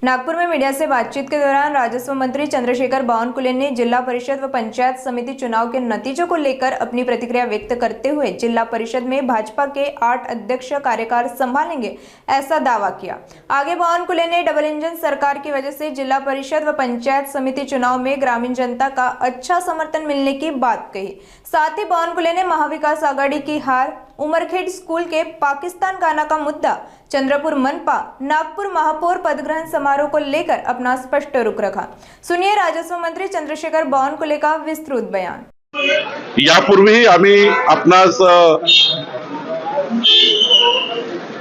नागपुर में मीडिया से बातचीत के दौरान राजस्व मंत्री चंद्रशेखर बावनकुले ने जिला परिषद व पंचायत समिति चुनाव के नतीजों को लेकर अपनी प्रतिक्रिया व्यक्त करते हुए जिला परिषद में भाजपा के 8 अध्यक्ष कार्यकाल संभालेंगे ऐसा दावा किया। आगे बावनकुले ने डबल इंजन सरकार की वजह से जिला परिषद व पंचायत समिति चुनाव में ग्रामीण जनता का अच्छा समर्थन मिलने की बात कही। साथ ही बावनकुले ने महाविकास आघाड़ी की हार, उमरखेड स्कूल के पाकिस्तान गाना का मुद्दा, चंद्रपुर मनपा, नागपुर महापौर पदग्रहण समारोह को लेकर अपना स्पष्ट रुख रखा। सुनिए राजस्व मंत्री चंद्रशेखर बावनकुले का विस्तृत बयान। यापूर्वी आम्ही आपणास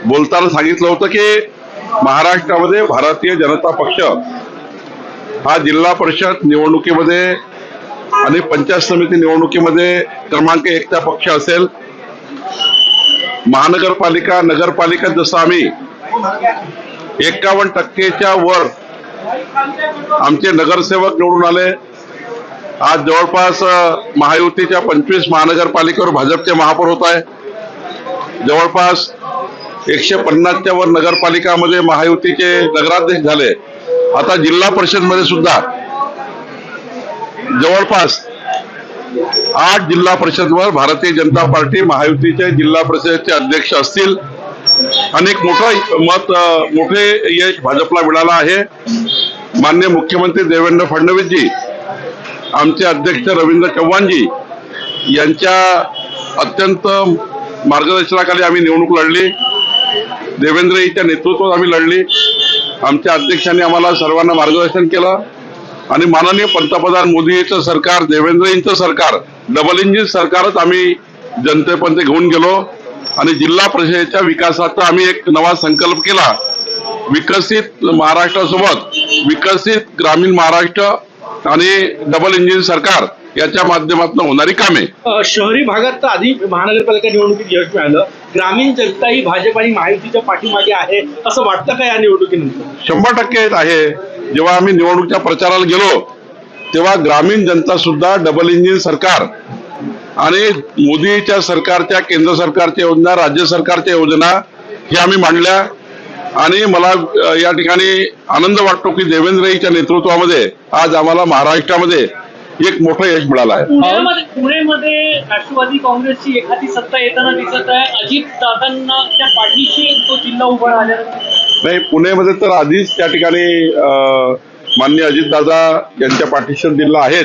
बोलताना सांगितलं होतं की महाराष्ट्रामध्ये भारतीय जनता पक्ष हा जिल्हा परिषद निवडणुकीमध्ये आणि पंचायत समिती निवडणुकीमध्ये क्रमांक 1 चा पक्ष असेल। महानगरपालिका नगरपालिका जसं आम्ही 51% वर आमचे नगरसेवक निवडून आले। आज जवळपास महायुतीच्या 25 महानगरपालिकेवर भाजपचे महापौर होत आहे। जवळपास 150 च्या वर नगरपालिकामध्ये महायुतीचे नगराध्यक्ष झाले। आता जिल्हा परिषद मध्ये सुद्धा जवळपास 8 जिल्हा परिषदवर भारतीय जनता पार्टी महायुतीचे जिल्हा परिषदेचे अध्यक्ष असतील। अनेक मोठे यश भाजपला मिळालं आहे। माननीय मुख्यमंत्री देवेंद्र फडणवीस जी, आमचे अध्यक्ष रवींद्र चव्हाण जी यांच्या अत्यंत मार्गदर्शनाखाली आम्ही निवडणूक लढली। देवेंद्रजींच्या नेतृत्वात आम्ही लढली। आमच्या अध्यक्षांनी आम्हाला सर्वांना मार्गदर्शन केलं आणि माननीय पंतप्रधान मोदींचं सरकार, देवेंद्रजींचं सरकार, डबल इंजिन सरकारच आम्ही जनतेपर्यंत घेऊन गेलो आणि जिल्हा परिषदेच्या विकासाचा आम्ही एक नवा संकल्प केला। विकसित महाराष्ट्रासोबत विकसित ग्रामीण महाराष्ट्र आणि डबल इंजिन सरकार याच्या माध्यमातून होणारी कामे। शहरी भागात तर आधी महानगरपालिका निवडणुकीत यश मिळालं, ग्रामीण जनता ही भाजप आणि महायुतीच्या पाठीमागे आहे असं वाटतं का या निवडणुकीनंतर? 100% आहे। जेव्हा आम्ही निवडणुकीच्या प्रचाराला गेलो तेव्हा ग्रामीण जनता सुद्धा डबल इंजिन सरकार आणि मोदीच्या सरकारच्या, केंद्र सरकारच्या योजना, राज्य सरकारच्या योजना हे आम्ही मांडल्या आणि मला या ठिकाणी आनंद वाटतो की देवेंद्रजींच्या नेतृत्वामध्ये आज आम्हाला महाराष्ट्रामध्ये एक मोठं यश मिळालं आहे। पुण्यामध्ये राष्ट्रवादी काँग्रेसची एखादी सत्ता येताना दिसत आहे। अजित दादांना त्या पाठीशी तो जिल्हा उभा राहिला नाही, पुण्यामध्ये तर आधीच त्या ठिकाणी माननीय अजितदादा यांच्या पाठीशी जिल्हा आहेत।